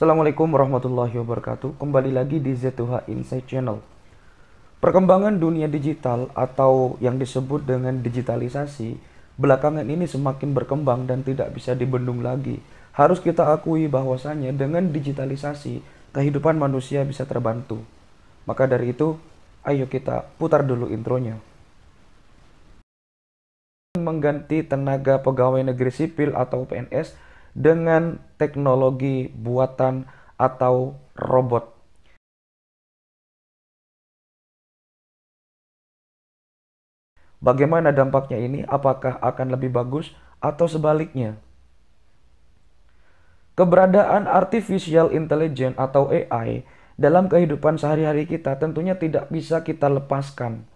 Assalamualaikum warahmatullahi wabarakatuh. Kembali lagi di Z2H Insight Channel. Perkembangan dunia digital atau yang disebut dengan digitalisasi belakangan ini semakin berkembang dan tidak bisa dibendung lagi. Harus kita akui bahwasannya dengan digitalisasi kehidupan manusia bisa terbantu. Maka dari itu, ayo kita putar dulu intronya. Mengganti tenaga pegawai negeri sipil atau PNS dengan teknologi buatan atau robot. Bagaimana dampaknya ini? Apakah akan lebih bagus atau sebaliknya? Keberadaan artificial intelligence atau AI dalam kehidupan sehari-hari kita tentunya tidak bisa kita lepaskan.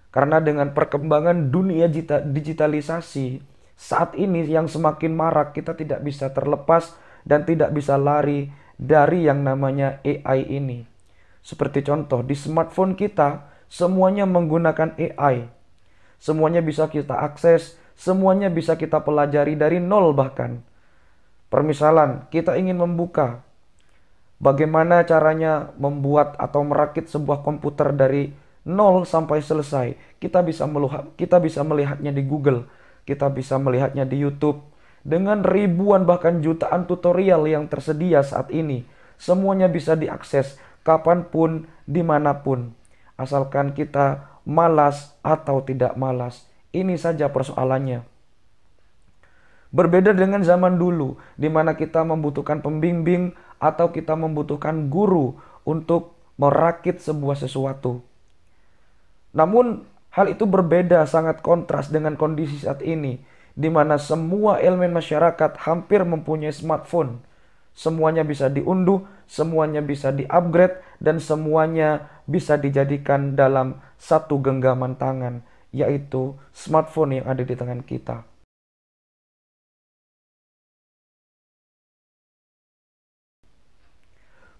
Karena dengan perkembangan dunia digitalisasi saat ini yang semakin marak, kita tidak bisa terlepas dan tidak bisa lari dari yang namanya AI ini. Seperti contoh, di smartphone kita semuanya menggunakan AI. Semuanya bisa kita akses, semuanya bisa kita pelajari dari nol bahkan. Permisalan, kita ingin membuka bagaimana caranya membuat atau merakit sebuah komputer dari nol sampai selesai. Kita bisa melihatnya di Google, kita bisa melihatnya di YouTube dengan ribuan bahkan jutaan tutorial yang tersedia saat ini. Semuanya bisa diakses kapanpun, dimanapun. Asalkan kita malas atau tidak malas. Ini saja persoalannya. Berbeda dengan zaman dulu, di mana kita membutuhkan pembimbing atau kita membutuhkan guru untuk merakit sebuah sesuatu. Namun, hal itu berbeda, sangat kontras dengan kondisi saat ini, di mana semua elemen masyarakat hampir mempunyai smartphone. Semuanya bisa diunduh, semuanya bisa di-upgrade, dan semuanya bisa dijadikan dalam satu genggaman tangan, yaitu smartphone yang ada di tangan kita.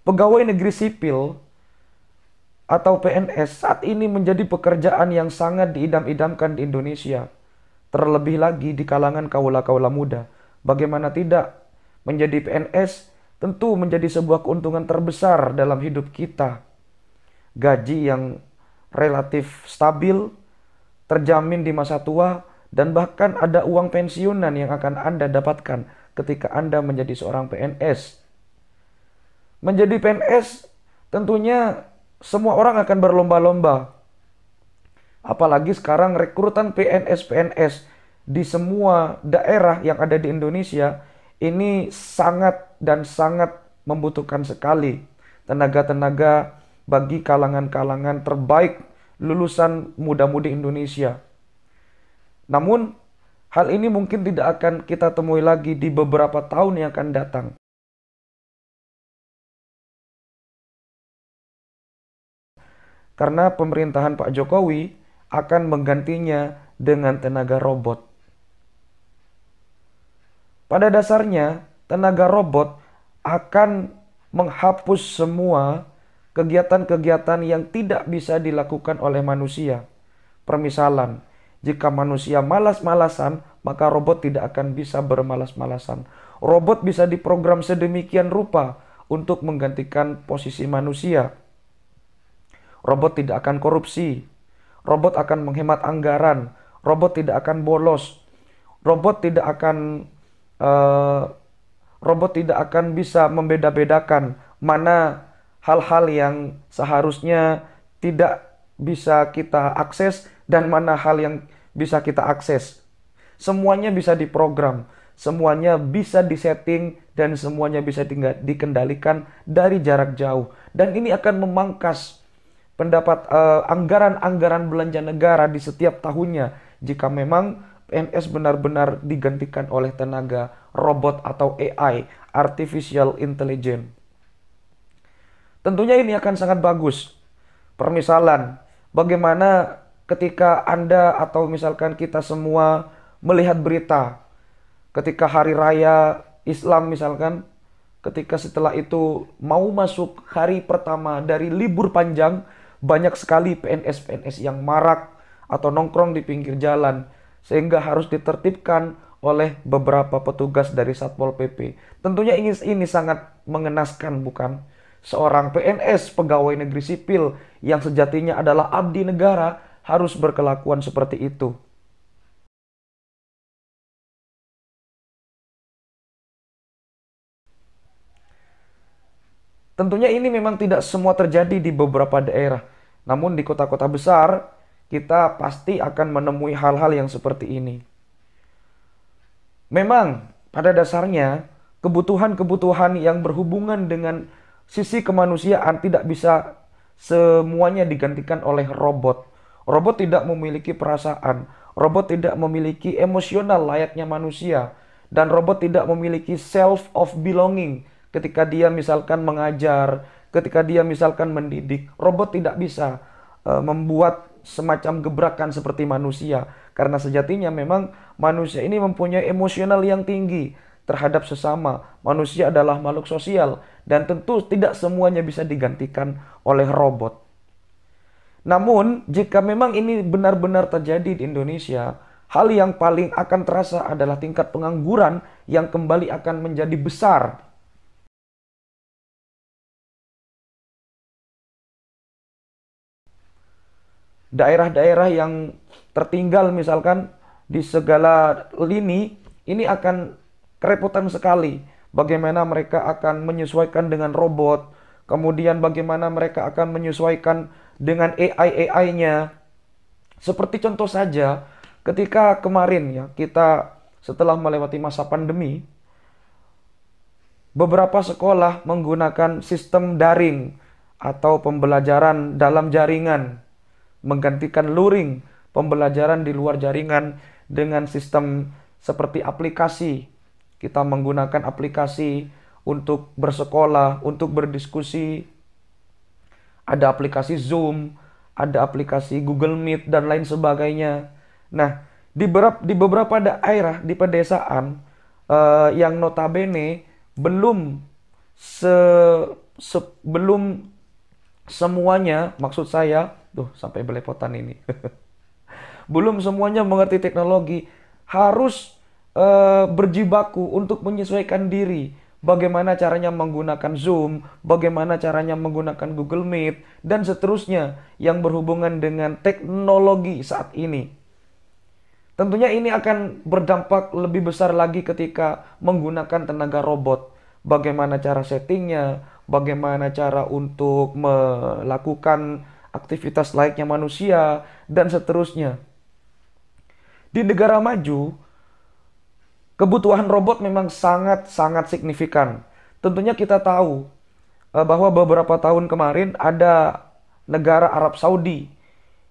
Pegawai negeri sipil atau PNS saat ini menjadi pekerjaan yang sangat diidam-idamkan di Indonesia. Terlebih lagi di kalangan kaula-kaula muda. Bagaimana tidak, menjadi PNS tentu menjadi sebuah keuntungan terbesar dalam hidup kita. Gaji yang relatif stabil, terjamin di masa tua, dan bahkan ada uang pensiunan yang akan Anda dapatkan ketika Anda menjadi seorang PNS. Menjadi PNS tentunya semua orang akan berlomba-lomba. Apalagi sekarang rekrutan PNS-PNS di semua daerah yang ada di Indonesia ini sangat dan sangat membutuhkan sekali tenaga-tenaga bagi kalangan-kalangan terbaik lulusan muda-mudi Indonesia. Namun, hal ini mungkin tidak akan kita temui lagi di beberapa tahun yang akan datang. Karena pemerintahan Pak Jokowi akan menggantinya dengan tenaga robot. Pada dasarnya, tenaga robot akan menghapus semua kegiatan-kegiatan yang tidak bisa dilakukan oleh manusia. Permisalan, jika manusia malas-malasan, maka robot tidak akan bisa bermalas-malasan. Robot bisa diprogram sedemikian rupa untuk menggantikan posisi manusia. Robot tidak akan korupsi. Robot akan menghemat anggaran. Robot tidak akan bolos. Robot tidak akan bisa membeda-bedakan mana hal-hal yang seharusnya tidak bisa kita akses dan mana hal yang bisa kita akses. Semuanya bisa diprogram, semuanya bisa disetting, dan semuanya bisa dikendalikan dari jarak jauh. Dan ini akan memangkas anggaran-anggaran belanja negara di setiap tahunnya jika memang PNS benar-benar digantikan oleh tenaga robot atau AI, Artificial Intelligence. Tentunya ini akan sangat bagus. Permisalan, bagaimana ketika Anda atau misalkan kita semua melihat berita ketika hari raya Islam misalkan, ketika setelah itu mau masuk hari pertama dari libur panjang, banyak sekali PNS-PNS yang marak atau nongkrong di pinggir jalan, sehingga harus ditertibkan oleh beberapa petugas dari Satpol PP. Tentunya ini sangat mengenaskan, bukan? Seorang PNS, pegawai negeri sipil, yang sejatinya adalah abdi negara, harus berkelakuan seperti itu. Tentunya ini memang tidak semua terjadi di beberapa daerah. Namun di kota-kota besar, kita pasti akan menemui hal-hal yang seperti ini. Memang pada dasarnya kebutuhan-kebutuhan yang berhubungan dengan sisi kemanusiaan tidak bisa semuanya digantikan oleh robot. Robot tidak memiliki perasaan, robot tidak memiliki emosional layaknya manusia, dan robot tidak memiliki self of belonging ketika dia misalkan mengajar, ketika dia misalkan mendidik. Robot tidak bisa membuat semacam gebrakan seperti manusia. Karena sejatinya memang manusia ini mempunyai emosional yang tinggi terhadap sesama. Manusia adalah makhluk sosial dan tentu tidak semuanya bisa digantikan oleh robot. Namun, jika memang ini benar-benar terjadi di Indonesia, hal yang paling akan terasa adalah tingkat pengangguran yang kembali akan menjadi besar. Daerah-daerah yang tertinggal misalkan di segala lini, ini akan kerepotan sekali. Bagaimana mereka akan menyesuaikan dengan robot, kemudian bagaimana mereka akan menyesuaikan dengan AI-nya. Seperti contoh saja, ketika kemarin ya kita setelah melewati masa pandemi, beberapa sekolah menggunakan sistem daring atau pembelajaran dalam jaringan, menggantikan luring, pembelajaran di luar jaringan dengan sistem seperti aplikasi. Kita menggunakan aplikasi untuk bersekolah, untuk berdiskusi. Ada aplikasi Zoom, ada aplikasi Google Meet, dan lain sebagainya. Nah, di beberapa daerah di pedesaan yang notabene belum belum semuanya, maksud saya, tuh sampai belepotan ini. Belum semuanya mengerti teknologi, harus berjibaku untuk menyesuaikan diri. Bagaimana caranya menggunakan Zoom, bagaimana caranya menggunakan Google Meet, dan seterusnya yang berhubungan dengan teknologi saat ini. Tentunya ini akan berdampak lebih besar lagi ketika menggunakan tenaga robot. Bagaimana cara settingnya, bagaimana cara untuk melakukan aktivitas layaknya manusia, dan seterusnya. Di negara maju, kebutuhan robot memang sangat-sangat signifikan. Tentunya kita tahu bahwa beberapa tahun kemarin ada negara Arab Saudi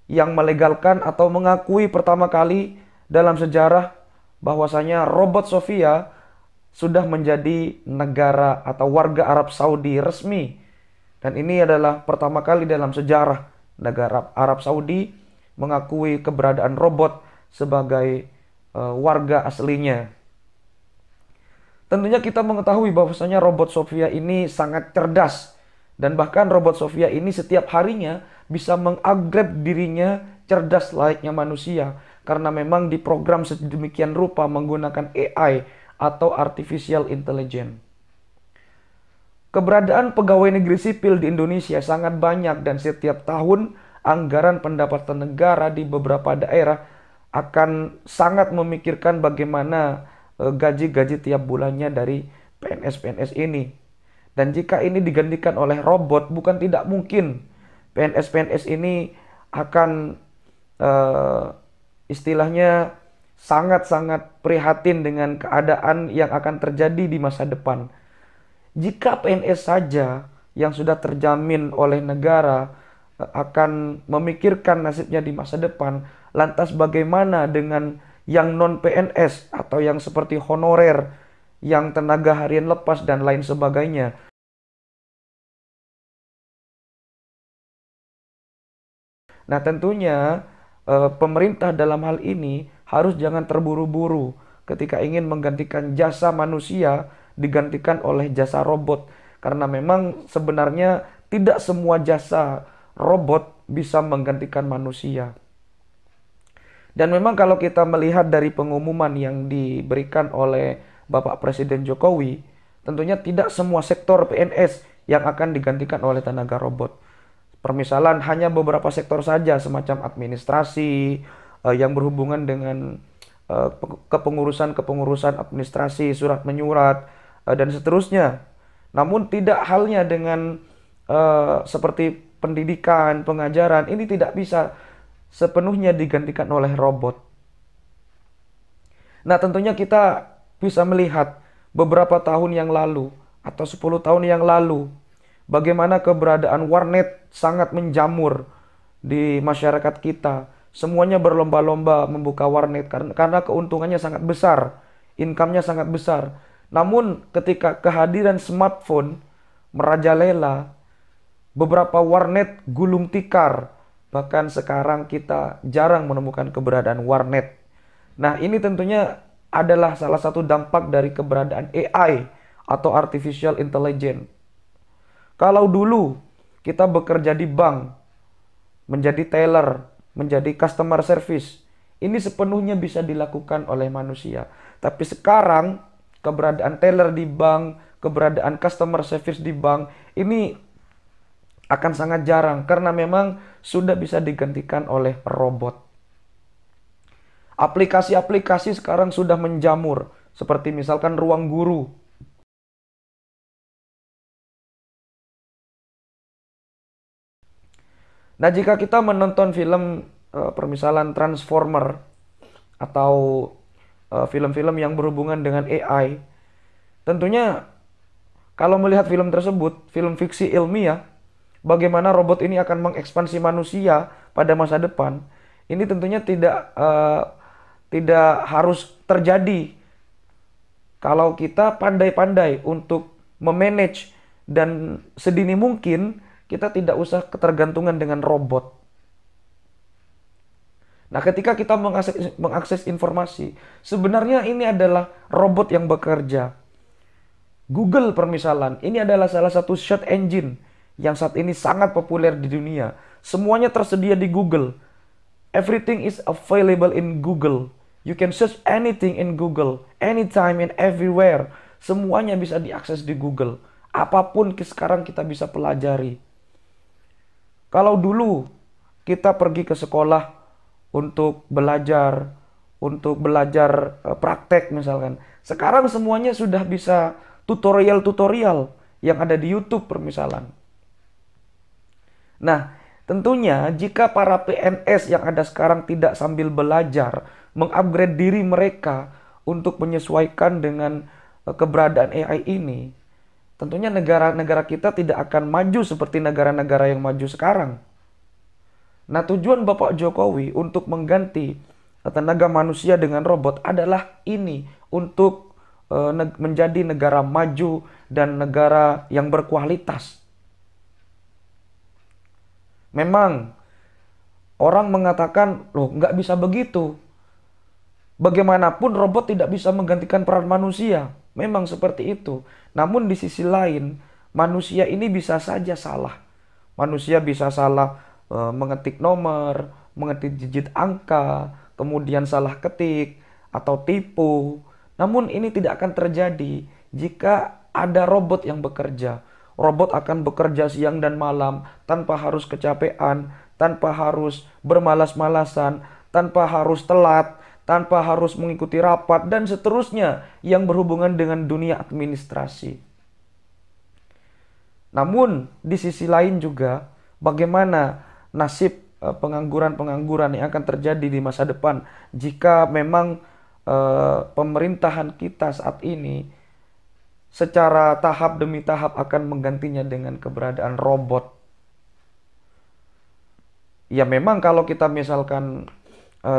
yang melegalkan atau mengakui pertama kali dalam sejarah bahwasanya robot Sophia sudah menjadi negara atau warga Arab Saudi resmi. Dan ini adalah pertama kali dalam sejarah negara Arab Saudi mengakui keberadaan robot sebagai warga aslinya. Tentunya kita mengetahui bahwasanya robot Sophia ini sangat cerdas. Dan bahkan robot Sophia ini setiap harinya bisa mengupgrade dirinya cerdas layaknya manusia. Karena memang diprogram sedemikian rupa menggunakan AI atau Artificial Intelligence. Keberadaan pegawai negeri sipil di Indonesia sangat banyak dan setiap tahun anggaran pendapatan negara di beberapa daerah akan sangat memikirkan bagaimana gaji-gaji tiap bulannya dari PNS-PNS ini. Dan jika ini digantikan oleh robot, bukan tidak mungkin PNS-PNS ini akan istilahnya sangat-sangat prihatin dengan keadaan yang akan terjadi di masa depan. Jika PNS saja yang sudah terjamin oleh negara akan memikirkan nasibnya di masa depan, lantas bagaimana dengan yang non-PNS atau yang seperti honorer, yang tenaga harian lepas dan lain sebagainya? Nah, tentunya pemerintah dalam hal ini harus jangan terburu-buru ketika ingin menggantikan jasa manusia digantikan oleh jasa robot. Karena memang sebenarnya tidak semua jasa robot bisa menggantikan manusia. Dan memang kalau kita melihat dari pengumuman yang diberikan oleh Bapak Presiden Jokowi, tentunya tidak semua sektor PNS yang akan digantikan oleh tenaga robot. Permisalan hanya beberapa sektor saja semacam administrasi yang berhubungan dengan kepengurusan administrasi, surat menyurat dan seterusnya. Namun tidak halnya dengan seperti pendidikan, pengajaran, ini tidak bisa sepenuhnya digantikan oleh robot. Nah, tentunya kita bisa melihat beberapa tahun yang lalu atau 10 tahun yang lalu bagaimana keberadaan warnet sangat menjamur di masyarakat kita. Semuanya berlomba-lomba membuka warnet karena keuntungannya sangat besar, income-nya sangat besar. Namun ketika kehadiran smartphone merajalela, beberapa warnet gulung tikar. Bahkan sekarang kita jarang menemukan keberadaan warnet. Nah, ini tentunya adalah salah satu dampak dari keberadaan AI atau Artificial Intelligence. Kalau dulu kita bekerja di bank, menjadi teller, menjadi customer service, ini sepenuhnya bisa dilakukan oleh manusia. Tapi sekarang keberadaan teller di bank, keberadaan customer service di bank, ini akan sangat jarang karena memang sudah bisa digantikan oleh robot. Aplikasi-aplikasi sekarang sudah menjamur, seperti misalkan Ruang Guru. Nah, jika kita menonton film permisalan Transformer atau film-film yang berhubungan dengan AI, tentunya kalau melihat film tersebut, film fiksi ilmiah, bagaimana robot ini akan mengekspansi manusia pada masa depan, ini tentunya tidak harus terjadi kalau kita pandai-pandai untuk memanage dan sedini mungkin kita tidak usah ketergantungan dengan robot. Nah, ketika kita mengakses informasi, sebenarnya ini adalah robot yang bekerja. Google permisalan, ini adalah salah satu search engine yang saat ini sangat populer di dunia. Semuanya tersedia di Google. Everything is available in Google. You can search anything in Google, anytime and everywhere. Semuanya bisa diakses di Google. Apapun sekarang kita bisa pelajari. Kalau dulu kita pergi ke sekolah untuk belajar praktek misalkan. Sekarang semuanya sudah bisa tutorial-tutorial yang ada di YouTube permisalan. Nah, tentunya jika para PNS yang ada sekarang tidak sambil belajar, mengupgrade diri mereka untuk menyesuaikan dengan keberadaan AI ini, tentunya negara-negara kita tidak akan maju seperti negara-negara yang maju sekarang. Nah, tujuan Bapak Jokowi untuk mengganti tenaga manusia dengan robot adalah ini, untuk menjadi negara maju dan negara yang berkualitas. Memang orang mengatakan, loh nggak bisa begitu. Bagaimanapun robot tidak bisa menggantikan peran manusia. Memang seperti itu. Namun di sisi lain, manusia ini bisa saja salah. Manusia bisa salah mengetik nomor, mengetik digit angka, kemudian salah ketik atau tipu. Namun ini tidak akan terjadi jika ada robot yang bekerja. Robot akan bekerja siang dan malam tanpa harus kecapean, tanpa harus bermalas-malasan, tanpa harus telat, tanpa harus mengikuti rapat, dan seterusnya yang berhubungan dengan dunia administrasi. Namun, di sisi lain juga, bagaimana nasib pengangguran-pengangguran yang akan terjadi di masa depan jika memang pemerintahan kita saat ini secara tahap demi tahap akan menggantinya dengan keberadaan robot. Ya memang kalau kita misalkan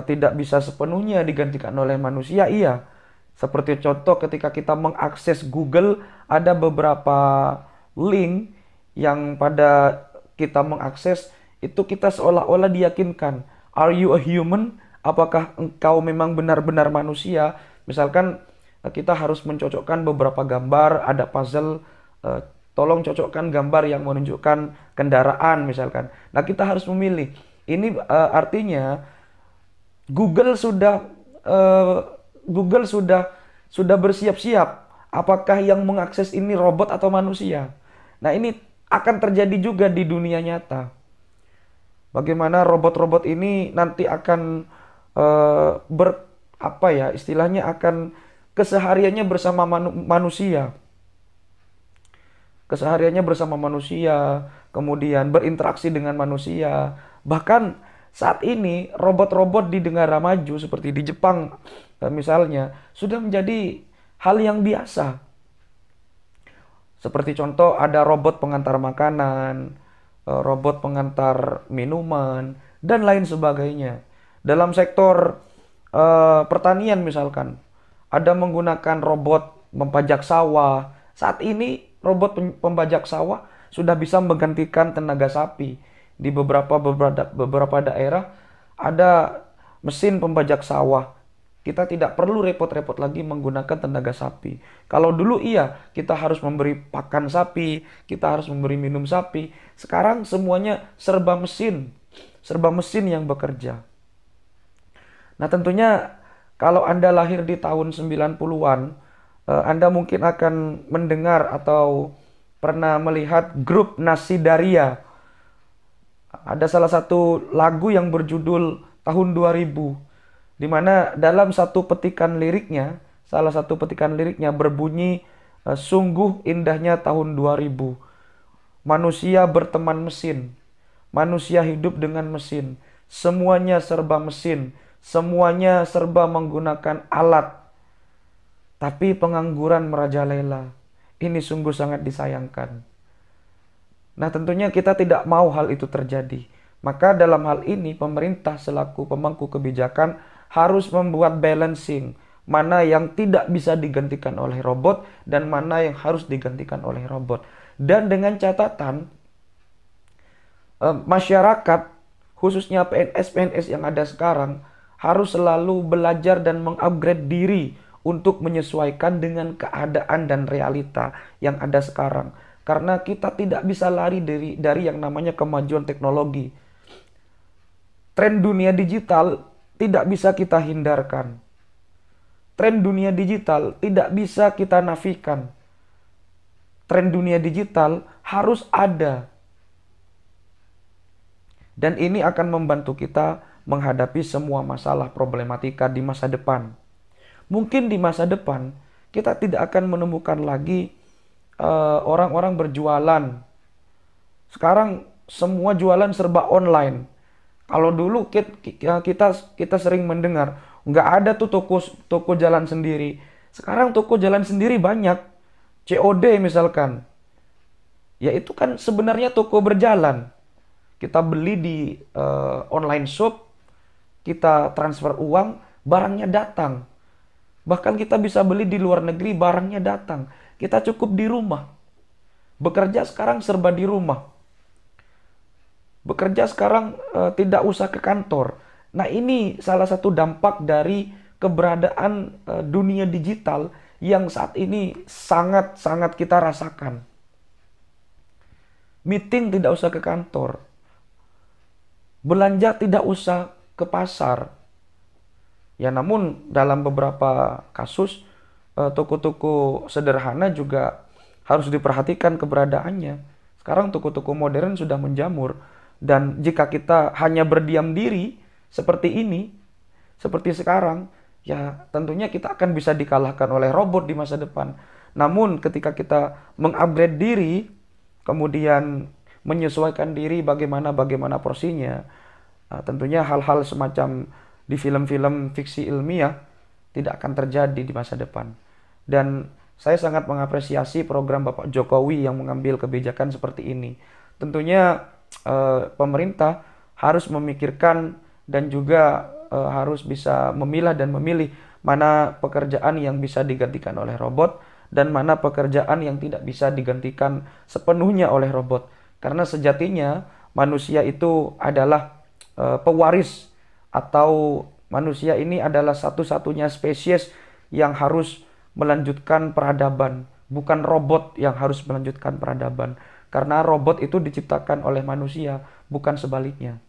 tidak bisa sepenuhnya digantikan oleh manusia, iya. Seperti contoh ketika kita mengakses Google, ada beberapa link yang pada kita mengakses itu kita seolah-olah diyakinkan, are you a human? Apakah engkau memang benar-benar manusia? Misalkan kita harus mencocokkan beberapa gambar, ada puzzle, tolong cocokkan gambar yang menunjukkan kendaraan misalkan. Nah, kita harus memilih. Ini artinya Google sudah eh, Google sudah bersiap-siap. Apakah yang mengakses ini robot atau manusia? Nah, ini akan terjadi juga di dunia nyata. Bagaimana robot-robot ini nanti akan apa ya istilahnya, akan kesehariannya bersama manusia, kesehariannya bersama manusia, kemudian berinteraksi dengan manusia. Bahkan saat ini robot-robot di negara maju seperti di Jepang misalnya sudah menjadi hal yang biasa. Seperti contoh ada robot pengantar makanan, robot pengantar minuman, dan lain sebagainya. Dalam sektor pertanian misalkan, ada menggunakan robot pembajak sawah. Saat ini robot pembajak sawah sudah bisa menggantikan tenaga sapi. Di beberapa daerah ada mesin pembajak sawah. Kita tidak perlu repot-repot lagi menggunakan tenaga sapi. Kalau dulu iya, kita harus memberi pakan sapi, kita harus memberi minum sapi. Sekarang semuanya serba mesin yang bekerja. Nah, tentunya kalau Anda lahir di tahun 90-an, Anda mungkin akan mendengar atau pernah melihat grup Nasi Daria. Ada salah satu lagu yang berjudul Tahun 2000, di mana dalam salah satu petikan liriknya berbunyi, sungguh indahnya tahun 2000. Manusia berteman mesin, manusia hidup dengan mesin, semuanya serba mesin, semuanya serba menggunakan alat. Tapi pengangguran merajalela. Ini sungguh sangat disayangkan. Nah, tentunya kita tidak mau hal itu terjadi. Maka dalam hal ini pemerintah selaku pemangku kebijakan harus membuat balancing, mana yang tidak bisa digantikan oleh robot dan mana yang harus digantikan oleh robot. Dan dengan catatan masyarakat, khususnya PNS-PNS yang ada sekarang, harus selalu belajar dan mengupgrade diri untuk menyesuaikan dengan keadaan dan realita yang ada sekarang. Karena kita tidak bisa lari dari yang namanya kemajuan teknologi. Tren dunia digital tidak bisa kita hindarkan. Tren dunia digital tidak bisa kita nafikan. Tren dunia digital harus ada. Dan ini akan membantu kita menghadapi semua masalah problematika di masa depan. Mungkin di masa depan kita tidak akan menemukan lagi orang-orang berjualan. Sekarang semua jualan serba online. Kalau dulu kita sering mendengar nggak ada tuh toko jalan sendiri. Sekarang toko jalan sendiri banyak. COD misalkan, ya itu kan sebenarnya toko berjalan. Kita beli di online shop, kita transfer uang, barangnya datang. Bahkan kita bisa beli di luar negeri, barangnya datang. Kita cukup di rumah. Bekerja sekarang serba di rumah. Bekerja sekarang tidak usah ke kantor. Nah, ini salah satu dampak dari keberadaan dunia digital yang saat ini sangat-sangat kita rasakan. Meeting tidak usah ke kantor. Belanja tidak usah ke pasar. Ya, namun dalam beberapa kasus toko-toko sederhana juga harus diperhatikan keberadaannya. Sekarang toko-toko modern sudah menjamur. Dan jika kita hanya berdiam diri seperti ini, seperti sekarang, ya tentunya kita akan bisa dikalahkan oleh robot di masa depan. Namun ketika kita mengupgrade diri, kemudian menyesuaikan diri bagaimana porsinya, tentunya hal-hal semacam di film-film fiksi ilmiah tidak akan terjadi di masa depan. Dan saya sangat mengapresiasi program Bapak Jokowi yang mengambil kebijakan seperti ini. Tentunya pemerintah harus memikirkan dan juga harus bisa memilah dan memilih mana pekerjaan yang bisa digantikan oleh robot dan mana pekerjaan yang tidak bisa digantikan sepenuhnya oleh robot. Karena sejatinya manusia itu adalah pewaris, atau manusia ini adalah satu-satunya spesies yang harus melanjutkan peradaban, bukan robot yang harus melanjutkan peradaban. Karena robot itu diciptakan oleh manusia, bukan sebaliknya.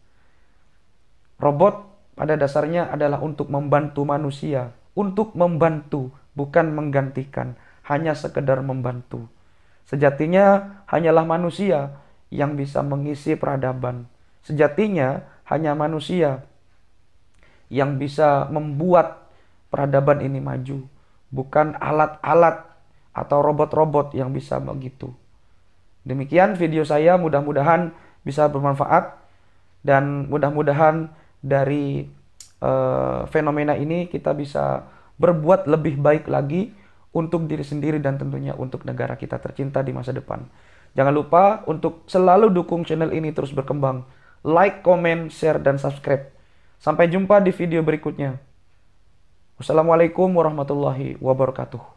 Robot pada dasarnya adalah untuk membantu manusia. Untuk membantu, bukan menggantikan. Hanya sekedar membantu. Sejatinya hanyalah manusia yang bisa mengisi peradaban. Sejatinya hanya manusia yang bisa membuat peradaban ini maju. Bukan alat-alat atau robot-robot yang bisa begitu. Demikian video saya, mudah-mudahan bisa bermanfaat. Dan mudah-mudahan dari fenomena ini kita bisa berbuat lebih baik lagi untuk diri sendiri dan tentunya untuk negara kita tercinta di masa depan. Jangan lupa untuk selalu dukung channel ini terus berkembang. Like, comment, share, dan subscribe. Sampai jumpa di video berikutnya. Wassalamualaikum warahmatullahi wabarakatuh.